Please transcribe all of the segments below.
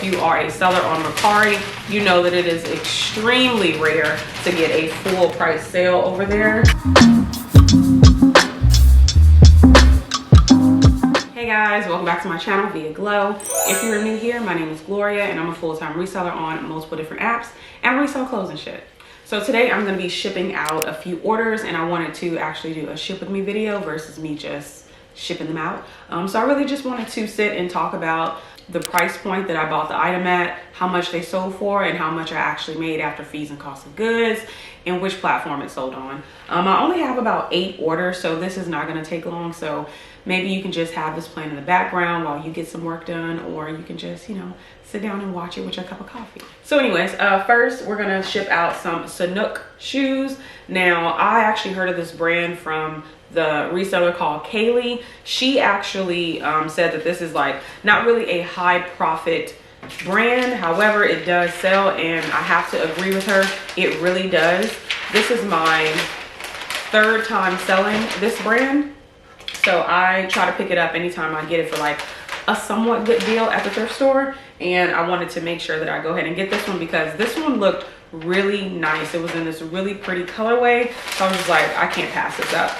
if you are a seller on Mercari, you know that it is extremely rare to get a full price sale over there. Hey guys, welcome back to my channel, Viaglo. If you're new here, my name is Gloria and I'm a full-time reseller on multiple different apps and resell clothes and shit. So today I'm going to be shipping out a few orders, and I wanted to actually do a ship with me video versus me just shipping them out. So I really just wanted to sit and talk about the price point that I bought the item at, how much they sold for, and how much I actually made after fees and cost of goods, and which platform it sold on. I only have about 8 orders, so this is not going to take long. So maybe you can just have this playing in the background while you get some work done, or you can just, you know, sit down and watch it with your cup of coffee. So anyways, first we're gonna ship out some Sinook shoes. Now, I actually heard of this brand from the reseller called Kaylee. She actually said that this is like not really a high profit brand. However, it does sell, and I have to agree with her. It really does. This is my 3rd time selling this brand. So I try to pick it up anytime I get it for like a somewhat good deal at the thrift store, and I wanted to make sure that I go ahead and get this one because this one looked really nice. It was in this really pretty colorway, so I was just like, I can't pass this up.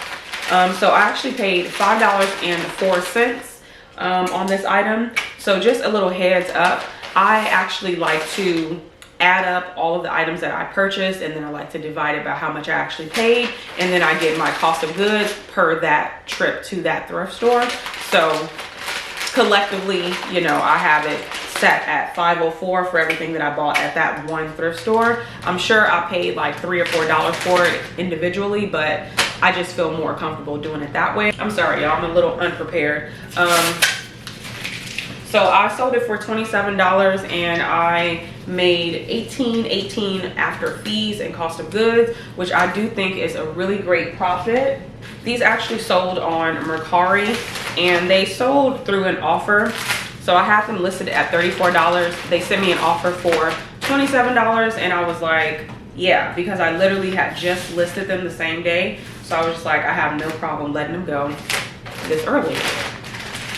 So I actually paid $5.04 on this item. So just a little heads up, I actually like to add up all of the items that I purchased, and then I like to divide it by how much I actually paid, and then I get my cost of goods per that trip to that thrift store. So collectively, you know, I have it set at $5.04 for everything that I bought at that one thrift store. I'm sure I paid like $3 or $4 for it individually, but I just feel more comfortable doing it that way. I'm sorry, y'all, I'm a little unprepared. So I sold it for $27 and I made $18 after fees and cost of goods, which I do think is a really great profit. These actually sold on Mercari, and they sold through an offer. So I had them listed at $34. They sent me an offer for $27, and I was like, yeah, because I literally had just listed them the same day. So I was just like, I have no problem letting them go this early.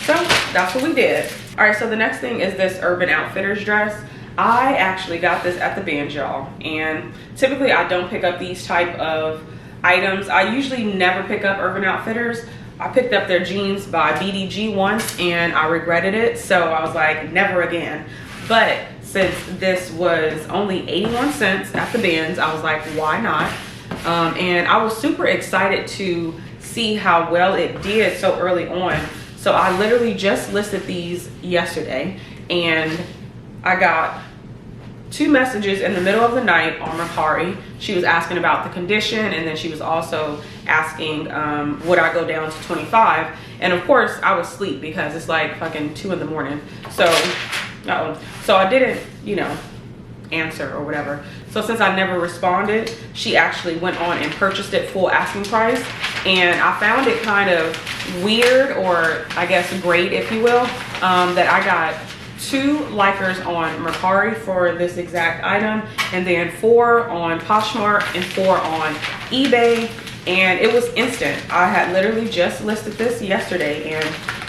So that's what we did. All right, so the next thing is this Urban Outfitters dress. I actually got this at the bins, y'all, and typically I don't pick up these type of items. I usually never pick up Urban Outfitters. I picked up their jeans by BDG once and I regretted it, so I was like, never again. But since this was only 81 cents at the bins, I was like, why not? And I was super excited to see how well it did so early on. So I literally just listed these yesterday, and I got 2 messages in the middle of the night on Mercari. She was asking about the condition, and then she was also asking would I go down to 25. And of course I was asleep because it's like fucking 2 in the morning. So so I didn't, you know, answer or whatever. So since I never responded, she actually went on and purchased it full asking price. And I found it kind of weird, or I guess great if you will, that I got 2 likers on Mercari for this exact item, and then 4 on Poshmark and 4 on eBay, and it was instant. I had literally just listed this yesterday and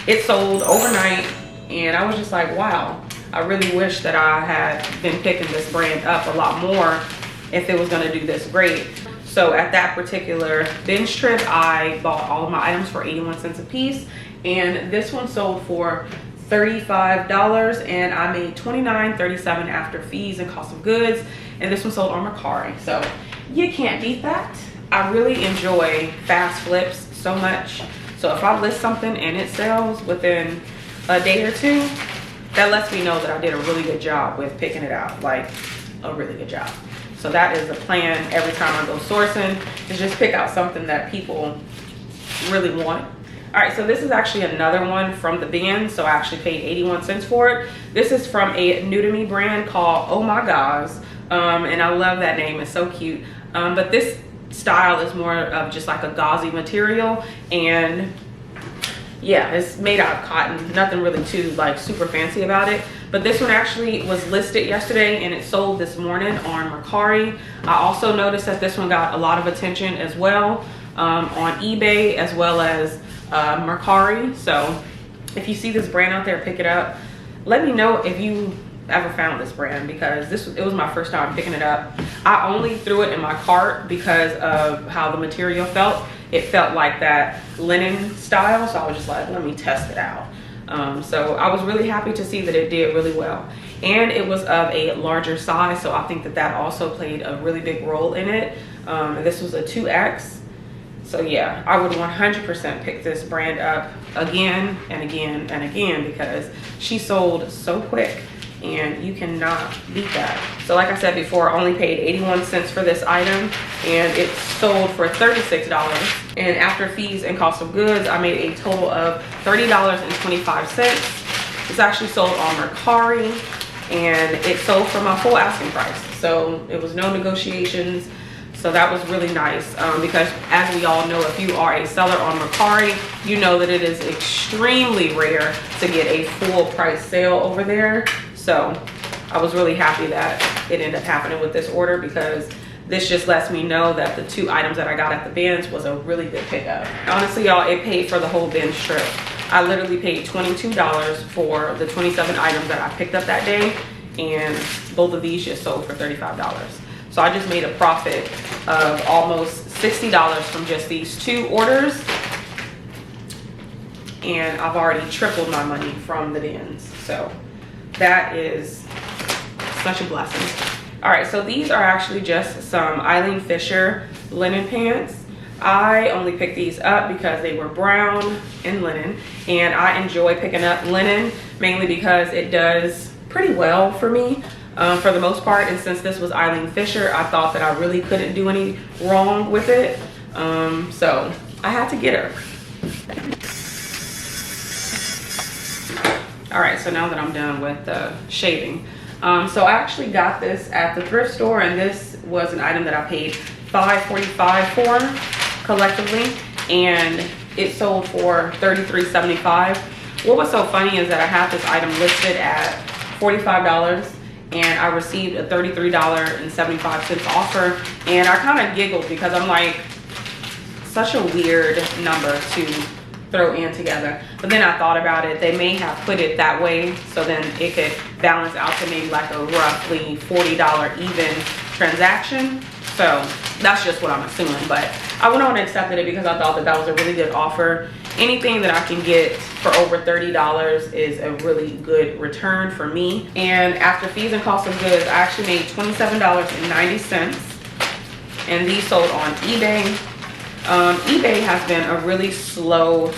it sold overnight, and I was just like, wow, I really wish that I had been picking this brand up a lot more if it was going to do this great. So at that particular binge trip, I bought all of my items for 81 cents a piece, and this one sold for $35, and I made $29.37 after fees and cost of goods, and this one sold on Mercari. So you can't beat that. I really enjoy fast flips so much. So if I list something and it sells within a day or 2, that lets me know that I did a really good job with picking it out, like a really good job. So that is the plan every time I go sourcing, is just pick out something that people really want. All right, so this is actually another one from the bin. So I actually paid 81 cents for it. This is from a new to me brand called Oh My Gosh. And I love that name, it's so cute. But this style is more of just like a gauzy material, and yeah, it's made out of cotton, nothing really too like super fancy about it. But this one actually was listed yesterday and it sold this morning on Mercari. I also noticed that this one got a lot of attention as well on eBay as well as Mercari. So if you see this brand out there, pick it up. Let me know if you ever found this brand, because it was my first time picking it up. I only threw it in my cart because of how the material felt. It felt like that linen style, so I was just like, let me test it out. So I was really happy to see that it did really well, and it was of a larger size, so I think that that also played a really big role in it. This was a 2X. So yeah, I would 100% pick this brand up again and again and again, because she sold so quick and you cannot beat that. So like I said before, I only paid 81 cents for this item, and it sold for $36. And after fees and cost of goods, I made a total of $30.25. It's actually sold on Mercari, and it sold for my full asking price. So it was no negotiations. So that was really nice, because as we all know, if you are a seller on Mercari, you know that it is extremely rare to get a full price sale over there. So I was really happy that it ended up happening with this order, because this just lets me know that the 2 items that I got at the bins was a really good pickup. Honestly, y'all, it paid for the whole bin trip. I literally paid $22 for the 27 items that I picked up that day, and both of these just sold for $35. So I just made a profit of almost $60 from just these 2 orders. And I've already tripled my money from the bins. So that is such a blessing. All right, so these are actually just some Eileen Fisher linen pants. I only picked these up because they were brown and linen. And I enjoy picking up linen mainly because it does pretty well for me. For the most part, and since this was Eileen Fisher, I thought that I really couldn't do any wrong with it. So I had to get her. All right, so now that I'm done with the shaving. So I actually got this at the thrift store, and this was an item that I paid $5.45 for collectively, and it sold for $33.75. What was so funny is that I had this item listed at $45, and I received a $33.75 offer, and I kind of giggled because I'm like, such a weird number to throw in together. But then I thought about it, they may have put it that way so then it could balance out to maybe like a roughly $40 even transaction. So that's just what I'm assuming, but I went on and accepted it because I thought that that was a really good offer. Anything that I can get for over $30 is a really good return for me. And after fees and cost of goods, I actually made $27.90, and these sold on eBay. eBay has been a really slow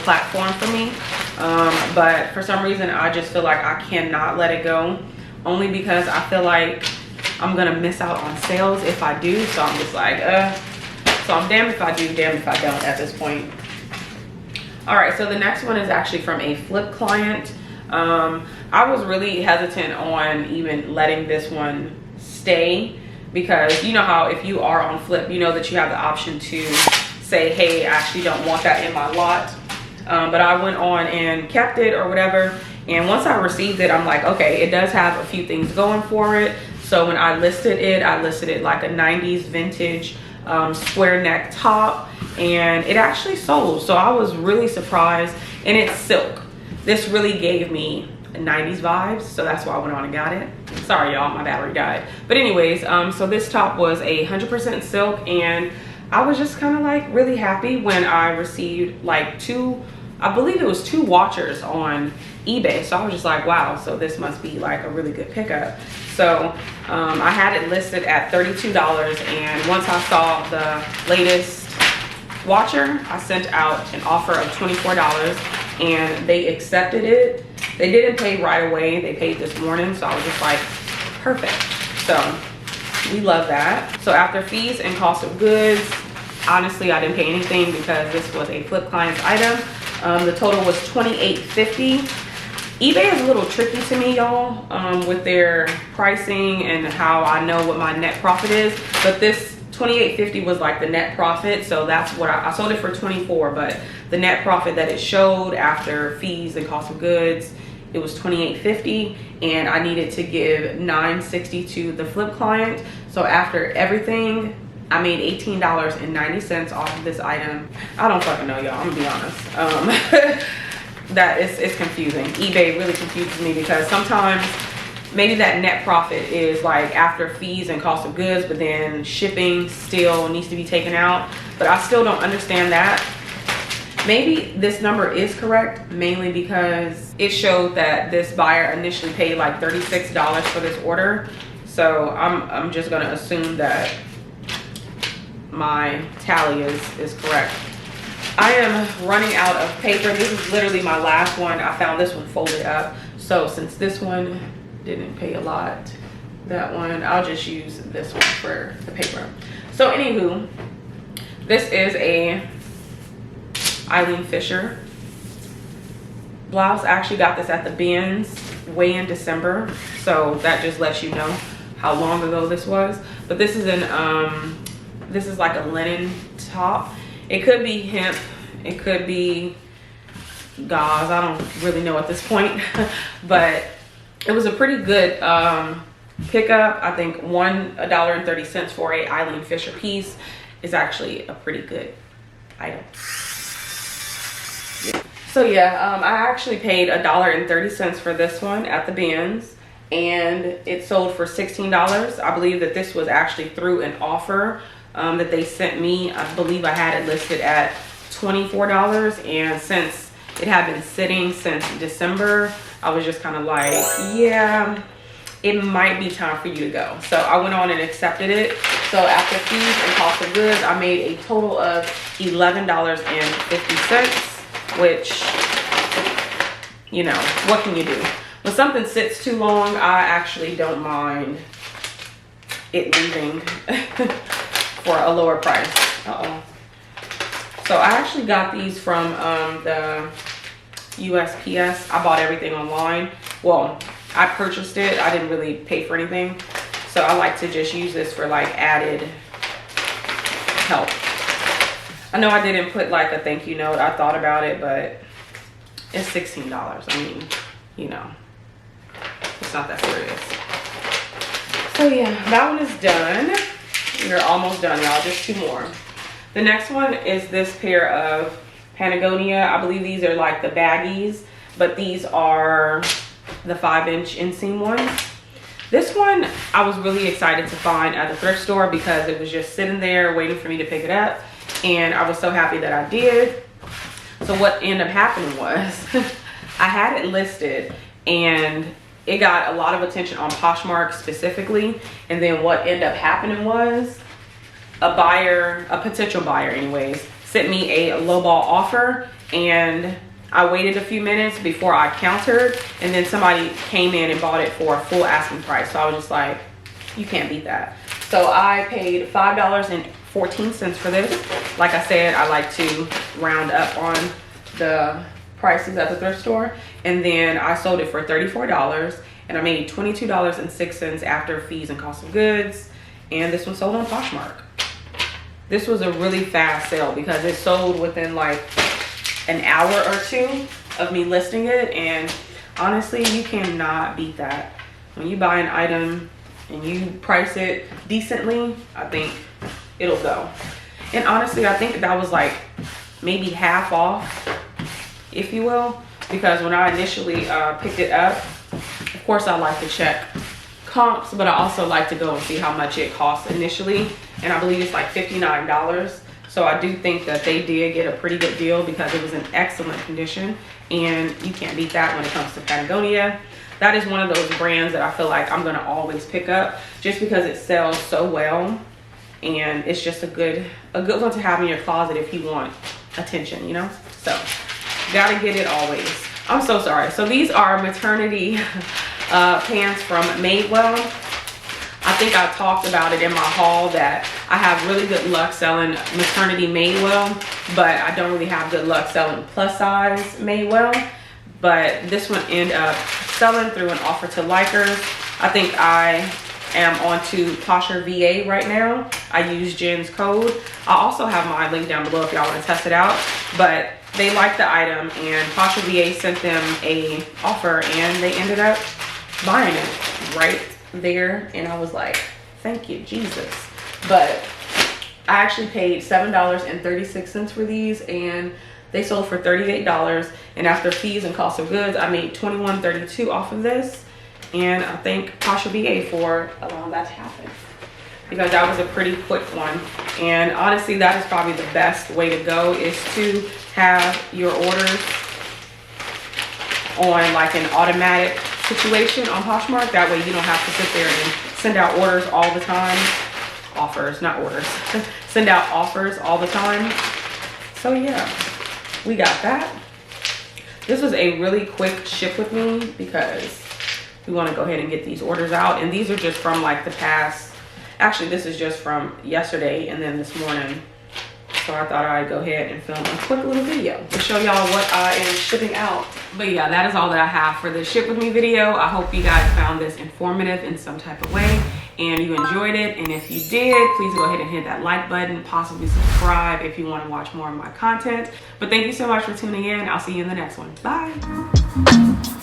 platform for me, but for some reason I just feel like I cannot let it go, only because I feel like I'm gonna miss out on sales if I do. So I'm just like, so I'm damned if I do, damned if I don't at this point. All right, so the next one is actually from a flip client. I was really hesitant on even letting this one stay, because you know how if you are on flip, you know that you have the option to say, hey, I actually don't want that in my lot. But I went on and kept it or whatever. And once I received it, I'm like, okay, it does have a few things going for it. So when I listed it like a 90s vintage square neck top, and it actually sold. So I was really surprised, and it's silk. This really gave me 90s vibes, so that's why I went on and got it. Sorry y'all, my battery died. But anyways, so this top was 100% silk, and I was just kind of like really happy when I received like I believe it was 2 watchers on eBay. So I was just like, wow, so this must be like a really good pickup. So I had it listed at $32, and once I saw the latest watcher, I sent out an offer of $24, and they accepted it. They didn't pay right away, they paid this morning, so I was just like, perfect. So we love that. So after fees and cost of goods, honestly I didn't pay anything because this was a flip client's item. The total was $28.50. eBay is a little tricky to me, y'all, with their pricing and how I know what my net profit is, but this $28.50 was like the net profit, so that's what I sold it for $24, but the net profit that it showed after fees and cost of goods, it was $28.50, and I needed to give $9.60 to the flip client. So after everything, I made $18.90 off of this item. I don't fucking know, y'all, I'm gonna be honest. that it's confusing. eBay really confuses me because sometimes maybe that net profit is like after fees and cost of goods, but then shipping still needs to be taken out. But I still don't understand that. Maybe this number is correct, mainly because it showed that this buyer initially paid like $36 for this order. So I'm just gonna assume that my tally is correct. I am running out of paper. This is literally my last one. I found this one folded up. So since this one didn't pay a lot, that one, I'll just use this one for the paper. So anywho, this is a Eileen Fisher blouse. I actually got this at the bins way in December. So that just lets you know how long ago this was. But this is this is like a linen top. It could be hemp, it could be gauze, I don't really know at this point. But it was a pretty good pickup. I think $1.30 for a Eileen Fisher piece is actually a pretty good item. So yeah, I actually paid $1.30 for this one at the bins, and it sold for $16. I believe that this was actually through an offer that they sent me. I believe I had it listed at $24, and since it had been sitting since December, I was just kind of like, yeah, it might be time for you to go. So I went on and accepted it. So after fees and cost of goods, I made a total of $11.50, which, you know, what can you do? When something sits too long, I actually don't mind it leaving for a lower price. So I actually got these from the USPS. I bought everything online. Well, I purchased it. I didn't really pay for anything. So I like to just use this for like added help. I know I didn't put like a thank you note. I thought about it, but it's $16. I mean, you know, it's not that serious. So yeah, that one is done. We're almost done, y'all. Just two more. The next one is this pair of Patagonia. I believe these are like the baggies, but these are the 5-inch inseam ones. This one I was really excited to find at the thrift store because it was just sitting there waiting for me to pick it up, and I was so happy that I did. So what ended up happening was I had it listed and it got a lot of attention on Poshmark specifically, and then what ended up happening was a buyer, a potential buyer anyways, sent me a lowball offer, and I waited a few minutes before I countered, and then somebody came in and bought it for a full asking price. So I was just like, you can't beat that. So I paid $5.14 for this. Like I said, I like to round up on the prices at the thrift store, and then I sold it for $34, and I made $22.06 after fees and cost of goods. And this one sold on Poshmark. This was a really fast sale because it sold within like an hour or two of me listing it, and honestly, you cannot beat that. When you buy an item and you price it decently, I think it'll go. And honestly, I think that was like maybe half off, if you will, because when I initially picked it up, of course I like to check comps, but I also like to go and see how much it costs initially, and I believe it's like $59. So I do think that they did get a pretty good deal because it was in excellent condition, and you can't beat that when it comes to Patagonia. That is one of those brands that I feel like I'm gonna always pick up just because it sells so well, and it's just a good one to have in your closet if you want attention, you know? So gotta get it always. I'm so sorry. So these are maternity pants from Madewell. I think I talked about it in my haul that I have really good luck selling maternity Madewell, but I don't really have good luck selling plus size Madewell. But this one ended up selling through an offer to likers. I think I am on to Posher VA right now. I use Jen's code. I also have my link down below if y'all want to test it out. But they liked the item, and Posher VA sent them a offer, and they ended up buying it right there, and I was like, thank you, Jesus. But I actually paid $7.36 for these, and They sold for $38, and after fees and cost of goods, I made $21.32 off of this. And I thank Pasha BA for allowing that to happen, because that was a pretty quick one. And honestly, that is probably the best way to go, is to have your orders on like an automatic situation on Poshmark. That way you don't have to sit there and send out orders all the time. Offers, not orders. Send out offers all the time. So yeah, we got that. This was a really quick ship with me because we want to go ahead and get these orders out. And these are just from like the past, actually this is just from yesterday and then this morning. So I thought I'd go ahead and film a quick little video to show y'all what I am shipping out. But yeah, that is all that I have for this ship with me video. I hope you guys found this informative in some type of way and you enjoyed it. And if you did, please go ahead and hit that like button, possibly subscribe if you want to watch more of my content. But thank you so much for tuning in. I'll see you in the next one. Bye.